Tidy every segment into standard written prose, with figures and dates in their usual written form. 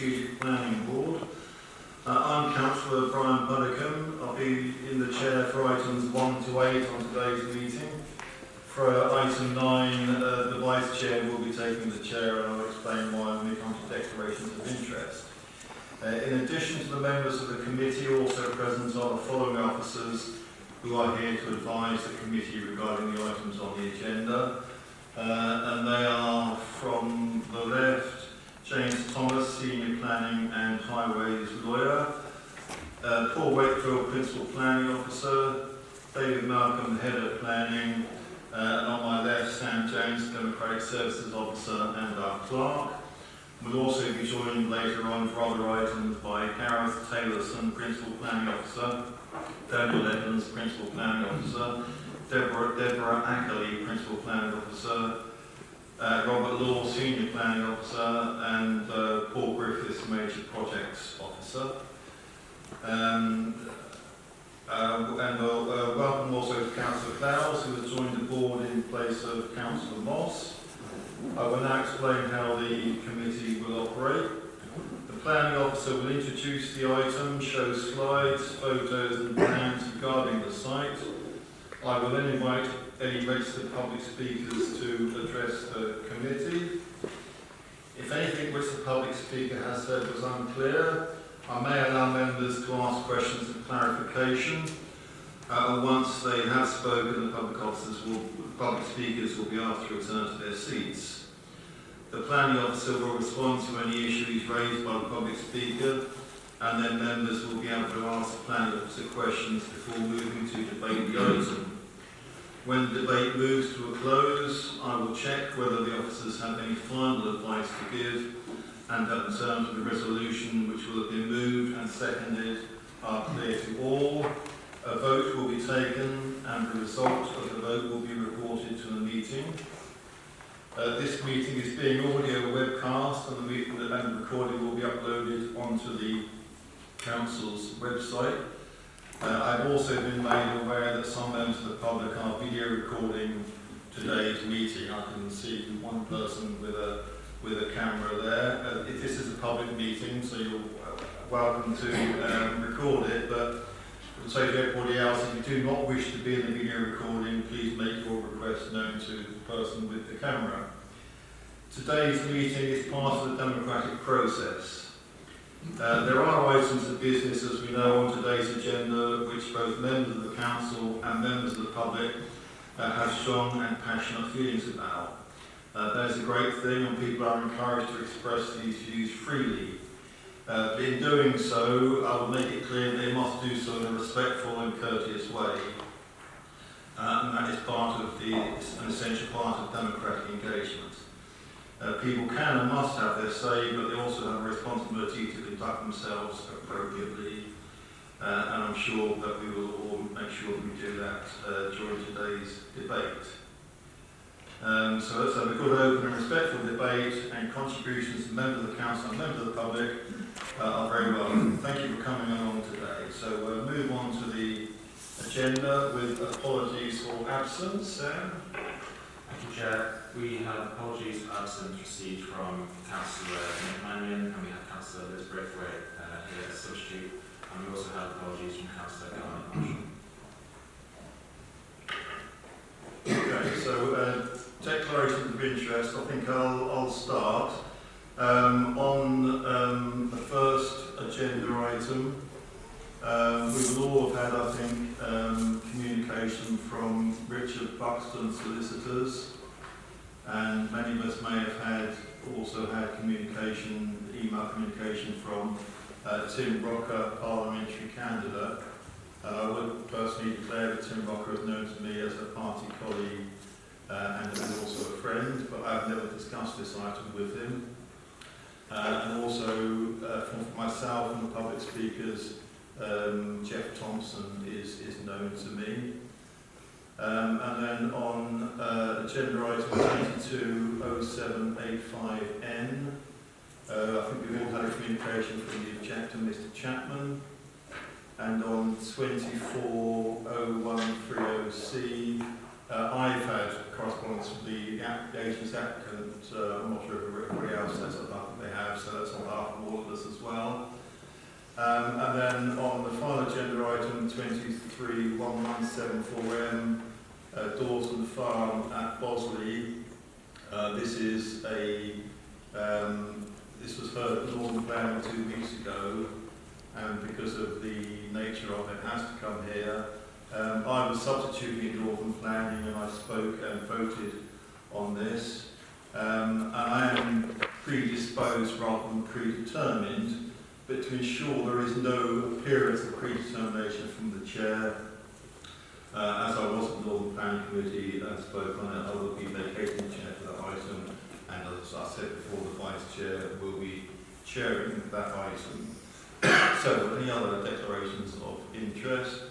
Strategic Planning Board. I'm Councillor Brian Buddicombe. I'll be in the chair for items 1 to 8 on today's meeting. For item 9, the Vice Chair will be taking the chair, and I'll explain why when we come to declarations of interest. In addition to the members of the committee, also present are the following officers who are here to advise the committee regarding the items on the agenda. And they are from the left, James Thomas, Senior Planning and Highways Lawyer, Paul Wakefield, Principal Planning Officer, David Malcolm, Head of Planning, and on my left, Sam Jones, Democratic Services Officer and our Clerk. We'll also be joined later on for other items by Gareth Taylorson, Principal Planning Officer, Daniel Evans, Principal Planning Officer, Deborah Ackerley, Principal Planning Officer, Robert Law, Senior Planning Officer, and Paul Griffiths, Major Projects Officer. And we'll welcome also Councillor Clowes, who has joined the board in place of Councillor Moss. I will now explain how the committee will operate. The Planning Officer will introduce the item, show slides, photos and plans regarding the site. I will then invite any registered public speakers to address the committee. If anything which the public speaker has said was unclear, I may allow members to ask questions of clarification. Once they have spoken, the public speakers will be asked to return to their seats. The Planning Officer will respond to any issues raised by the public speaker, and then members will be able to ask the Planning Officer questions before moving to debate the item. When the debate moves to a close, I will check whether the officers have any final advice to give, and that the terms of the resolution which will have been moved and seconded are clear to all. A vote will be taken, and the result of the vote will be reported to the meeting. This meeting is being audio webcast, and the recording will be uploaded onto the Council's website. I've also been made aware that some members of the public are video recording today's meeting. I can see one person with a camera there. This is a public meeting, so you're welcome to record it, but I will say to everybody else, if you do not wish to be in the video recording, please make your request known to the person with the camera. Today's meeting is part of the democratic process. There are items of business, as we know, on today's agenda, which both members of the Council and members of the public have strong and passionate feelings about. That is a great thing, and people are encouraged to express these views freely. In doing so, I will make it clear they must do so in a respectful and courteous way. And that is an essential part of democratic engagement. People can and must have their say, but they also have a responsibility to conduct themselves appropriately. And I'm sure that we will all make sure that we do that during today's debate. So let's have a good, open and respectful debate, and contributions from members of the Council and members of the public are very welcome. Thank you for coming along today. So we'll move on to the agenda with apologies for absence. Sam? Thank you, Chair. We have apologies for absence received from Councillor Mannion, and we have Councillor Liz Braithwaite here as substitute, and we also have apologies from Councillor Garnet Marshall. Okay, so declarations of interest. I think I'll start. On the first agenda item, we will all have had, I think, communication from Richard Buxton Solicitors, and many of us may have also had email communication from Tim Rocker, parliamentary candidate. I would personally declare that Tim Rocker is known to me as a party colleague and also a friend, but I've never discussed this item with him. And also from myself and the public speakers, Jeff Thompson is known to me. And then on agenda item 220785N, I think we've all had a communication from the objector, Mr. Chapman. And on 240130C, I've had correspondence with the agency's applicant. I'm not sure if everybody else has, but they have, so that's on behalf of all of us 231174M Dawson Farm at Bosley. This was heard at Northern Planning 2 weeks ago, and because of the nature of it, has to come here. I was substituting in Northern Planning, and I spoke and voted on this. And I am predisposed rather than predetermined, but to ensure there is no appearance of predetermination from the chair, as I was at the Northern Planning Committee and spoke on it, I will be vacating the chair for that item, and as I said before, the Vice Chair will be chairing that item. So, any other declarations of interest?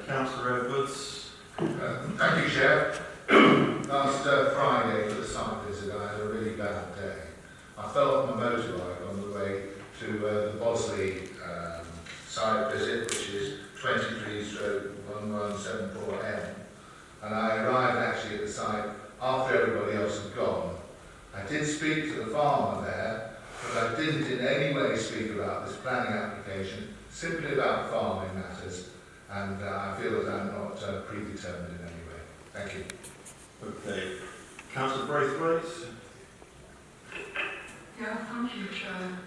Councillor Edwards. Thank you, Chair. Last Friday for the site visit, I had a really bad day. I fell off my motorbike on the way to the Bosley site visit, which is 23/1174M, and I arrived actually at the site after everybody else had gone. I did speak to the farmer there, but I didn't in any way speak about this planning application, simply about farming matters, and I feel that I'm not predetermined in any way. Thank you. Okay. Councillor Braithwaite. Yeah, thank you, Chair.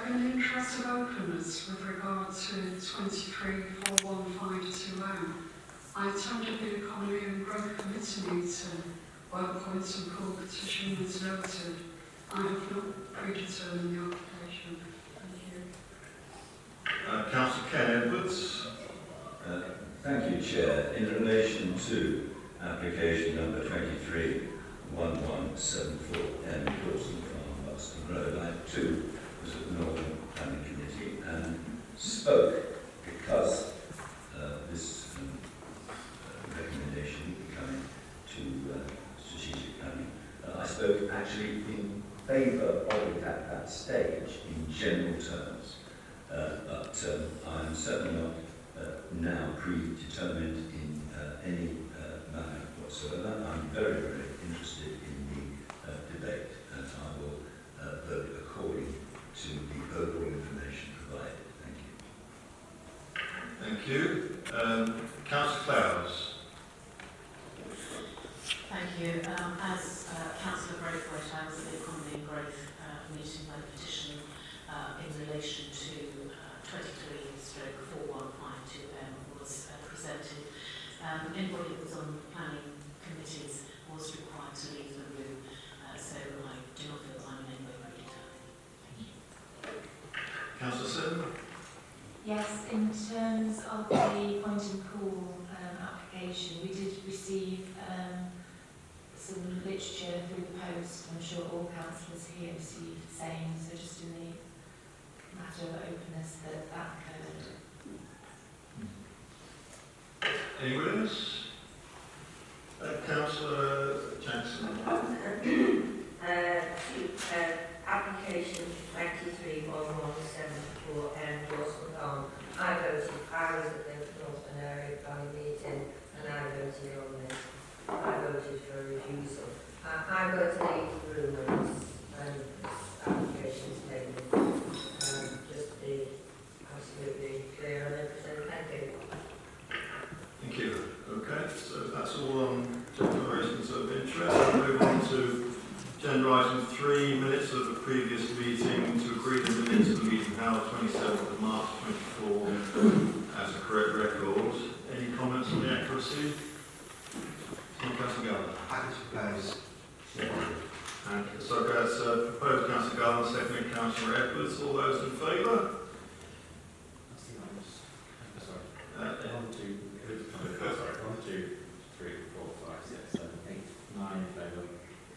In the interest of openness with regard to 234152M, I attended the Economy and Growth Committee meeting where the Poynton Pool petition was noted. I have not predetermined the application. Thank you. Councillor Ken Edwards. Thank you, Chair. In relation to application number 231174M Dawson Farm, Buxton Road, I too was at the Northern Planning Committee and spoke because this recommendation will be coming to strategic planning. I spoke actually in favour of it at that stage in general terms, but I am certainly not now predetermined in any manner whatsoever. I'm very, very interested in the debate, and I will vote according to the overall information provided. Thank you. Thank you. Councillor Clowes. Thank you. As Councillor Braithwaite, I was at the Economy and Growth meeting where the petition in relation to 23/4152M was presented. Anybody that was on planning committees was required to leave the room, so I do not feel I'm in any way predetermined. Thank you. Councillor Sim. Yes, in terms of the Poynton Pool application, we did receive some literature through the post. I'm sure all councillors here received the same, so just in the matter of openness that occurred. Anyone else? Councillor Jackson. Application 231174M Dawson Farm. I was at the Northern Area Planning meeting and I voted on this. I voted for refusal. I voted to leave the room when this application is taken. Just to be absolutely clear on everything. Thank you. Thank you. Okay, so that's all on declarations of interest. We'll move on to agenda item 3, minutes of the previous meeting, to agree the minutes of the meeting held 27th of March 24 as a correct record. Any comments on the accuracy? Councillor Garland. Happy to propose. And so that's proposed Councillor Garland, seconded Councillor Edwards. All those in favour? Sorry. 1, 2, 3, 4, 5, 6, 7, 8, 9 in favour.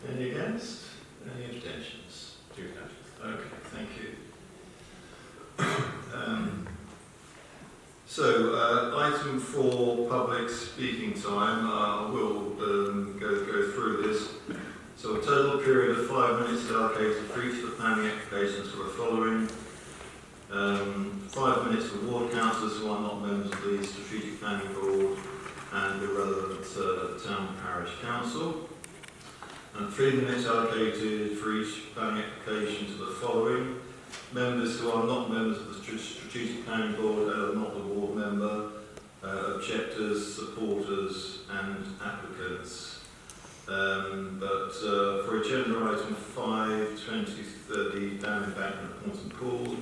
Any against? Any abstentions? 2 abstentions. Okay, thank you. So, item 4, public speaking time. I will go through this. So, a total period of 5 minutes is allocated for each of the planning applications for the following. 5 minutes for ward councillors who are not members of the Strategic Planning Board and the relevant town parish council. And 3 minutes allocated for each planning application to the following. Members who are not members of the Strategic Planning Board and are not a ward member, objectors, supporters and applicants. But for agenda item 5, 2030, down embankment at Poynton Pool,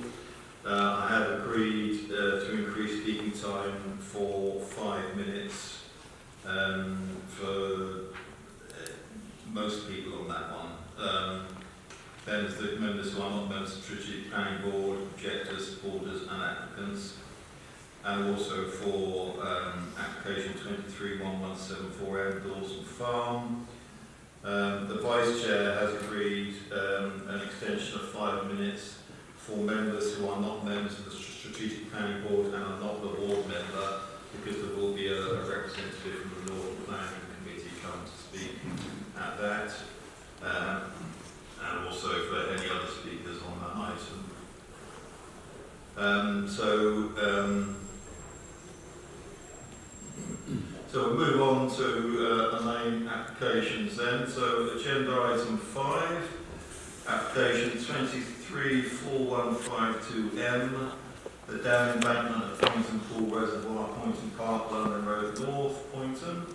I have agreed to increase speaking time for 5 minutes for most people on that one. Then there's the members who are not members of the Strategic Planning Board, objectors, supporters and applicants. And also for application 231174M Dawson Farm. The Vice Chair has agreed an extension of 5 minutes for members who are not members of the Strategic Planning Board and are not the board member, because there will be a representative from the Northern Planning Committee come to speak at that. And also for any other speakers on that item. So we'll move on to the main applications then. So agenda item 5, application 234152M, the down embankment at Poynton Pool Reservoir, Poynton Park, London Road North, Poynton.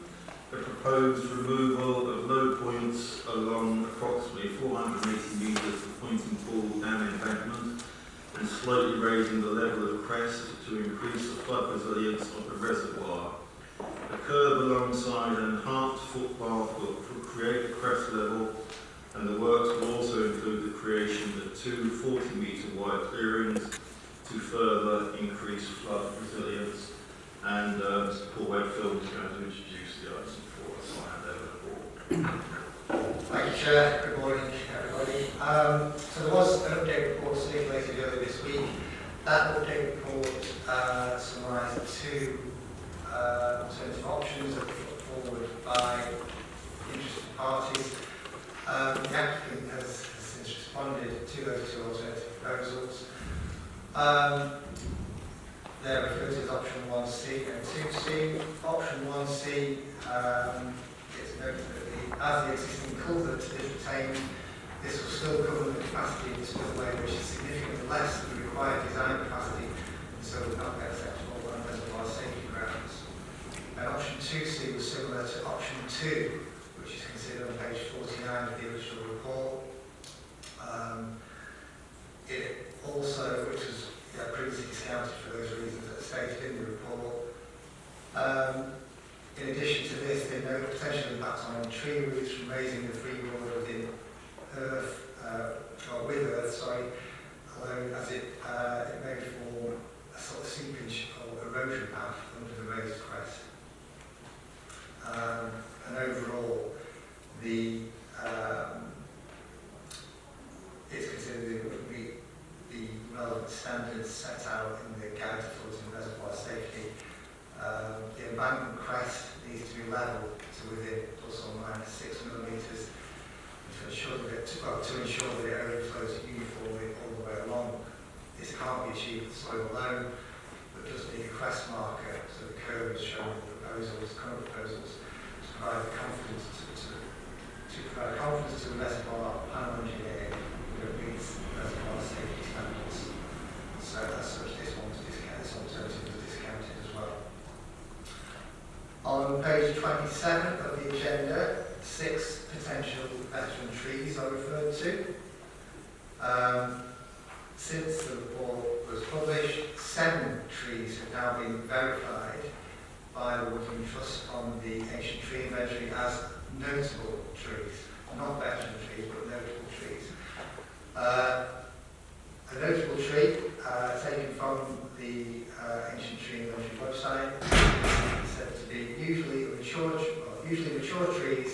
The proposed removal of low points along approximately 480 metres of Poynton Pool down embankment and slightly raising the level of crest to increase the flood resilience of the reservoir. The curb alongside an enhanced footpath will create a crest level, and the works will also include the creation of 2 40-metre wide clearings to further increase flood resilience. And Mr. Paul Wakefield is going to introduce the item for us. I'll hand over the board. Thank you, Chair. Good morning, everybody. So there was an update report circulated earlier this week. That update report summarised 2 alternative options that were put forward by interested parties. The applicant has since responded to those 2 alternative proposals. They're referred to as option 1C and 2C. Option 1C, it's noted that as the existing culvert is retained, this will still cover the capacity of the spillway, which is significantly less than the required design capacity, and so would not be acceptable on reservoir safety grounds. And option 2C was similar to option 2, which is considered on page 49 of the original report. It also, which was previously discounted for those reasons that are stated in the report. In addition to this, they note potential impacts on tree roots from raising the freeboard within earth, or with earth, although as it may form a sort of seepage or erosion path under the raised crest. And overall, it's considered it would meet the relevant standards set out in the Guide to Floods and Reservoir Safety. The embankment crest needs to be level to within plus or minus 6 millimetres to ensure that it overflows uniformly all the way along. This can't be achieved with soil alone, but does need a crest marker, so the curve is shown in the current proposals, to provide confidence to the reservoir panel engineer that it meets reservoir safety standards. So as such, this alternative is discounted as well. On page 27 of the agenda, 6 potential veteran trees are referred to. Since the report was published, 7 trees have now been verified by the Woodland Trust on the Ancient Tree Inventory as notable trees, not veteran trees, but notable trees. A notable tree taken from the Ancient Tree Inventory website is said to be usually mature trees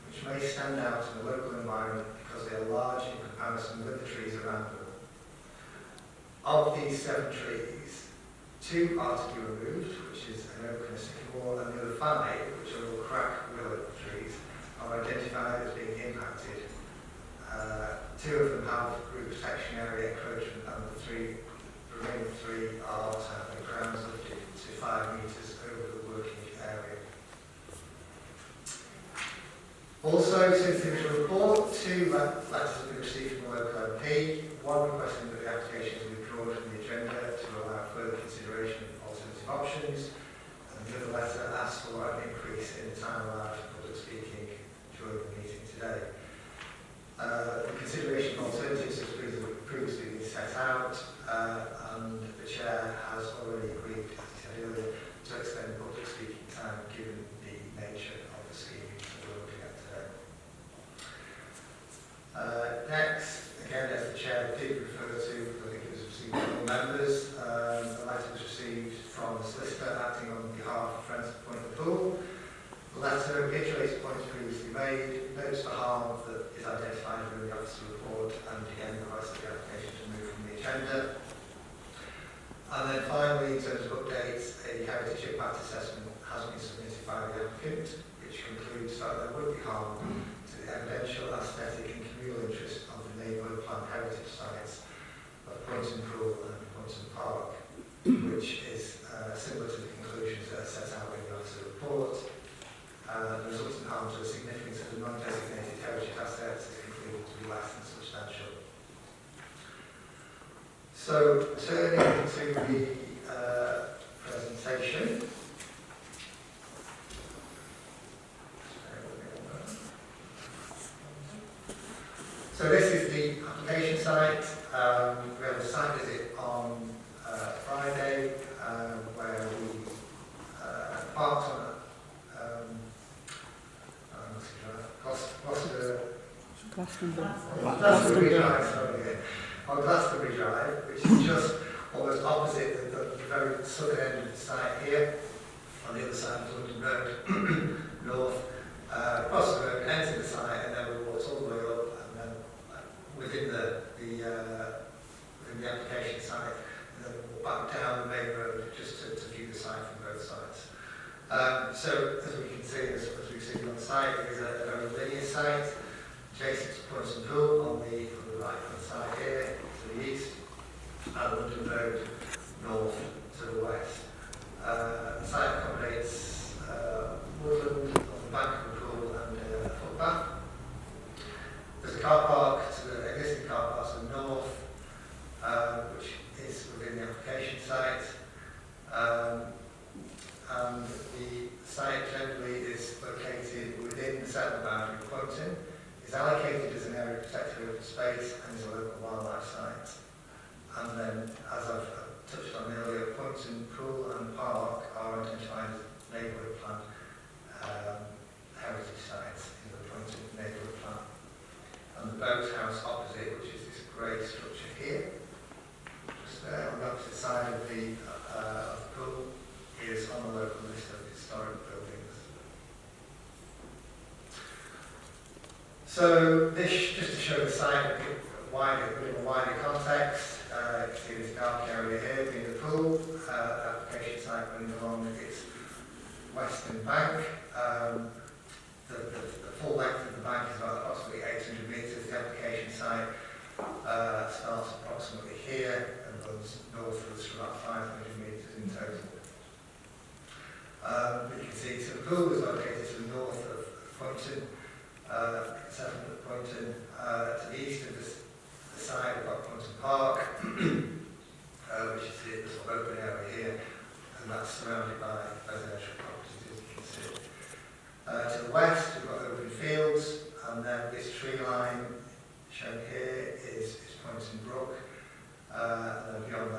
which may stand out in the local environment because they are large in comparison with the trees around them. Of these 7 trees, 2 are to be removed, which is an oak and a sycamore, and the other 5, which are all crack willow trees, are identified as being impacted. 2 of them have root protection area encroachment, and the remaining 3 are to have their grounds lifted to 5 metres over the working area. Also, since the original report, 2 letters have been received from the local MP, 1 requesting that the application is withdrawn from the agenda to allow further consideration of alternative options, and out, and the chair has already agreed, as I said earlier, to extend public speaking time given the nature of the scheme that we're looking at today. Next, again, as the chair did refer to, I think it was received by all members, a letter was received from the solicitor acting on behalf of Friends of Poynton Pool. The letter reiterates points previously made, notes the harm that is identified within the officer report, and again requests the application to move from the agenda. And then finally, in terms of updates, a heritage impact assessment has been submitted by the applicant, which concludes that there would be harm to the evidential, aesthetic and communal interest of the neighbourhood planned heritage sites of Poynton Pool and Poynton Park, which is similar to the conclusions that are set out in the officer report. The resultant harm to the significance of the non-designated heritage assets is concluded to be less than substantial. So, turning to the presentation. So this is the application site. We had a site visit on Friday where we parked on Glastonbury Drive, sorry, on Glastonbury Drive, which is just almost opposite the very southern end of the site here, on the other side of London Road, north, across the road, enter the site, and then we walked all the way up, and then within the application site, and then walk back down the main road just to view the site from both sides. So, as we can see, as we've seen on the site, it is a very linear site, adjacent to Poynton Pool on the right-hand side here, to the east, and London Road north to the west. The site accommodates woodland on the bank of the pool and a footpath. There's a car park to the existing car park to the north, which is within the application site. And the site generally is located within the settlement boundary of Poynton, is allocated as an area of protected open space, and is a local wildlife site. And then, as I've touched on earlier, Poynton Pool and Park are identified as neighbourhood plan heritage sites in the Poynton neighbourhood plan. And the boathouse opposite, which is this grey structure here, just there on the opposite side of the pool, is on the local list of historic buildings. So this, just to show the site a bit in a wider context, you see this dark area here being the pool, the application site running along its western bank. The full length of the bank is about approximately 800 metres. The application site starts approximately here and runs northwards for about 500 metres in total. You can see, so the pool is located to the north of Poynton, settlement of Poynton. To the east of the side, we've got Poynton Park, which is the sort of open area here, and that's surrounded by residential properties, as you can see. To the west, we've got open fields, and then this tree line shown here is Poynton Brook, and then beyond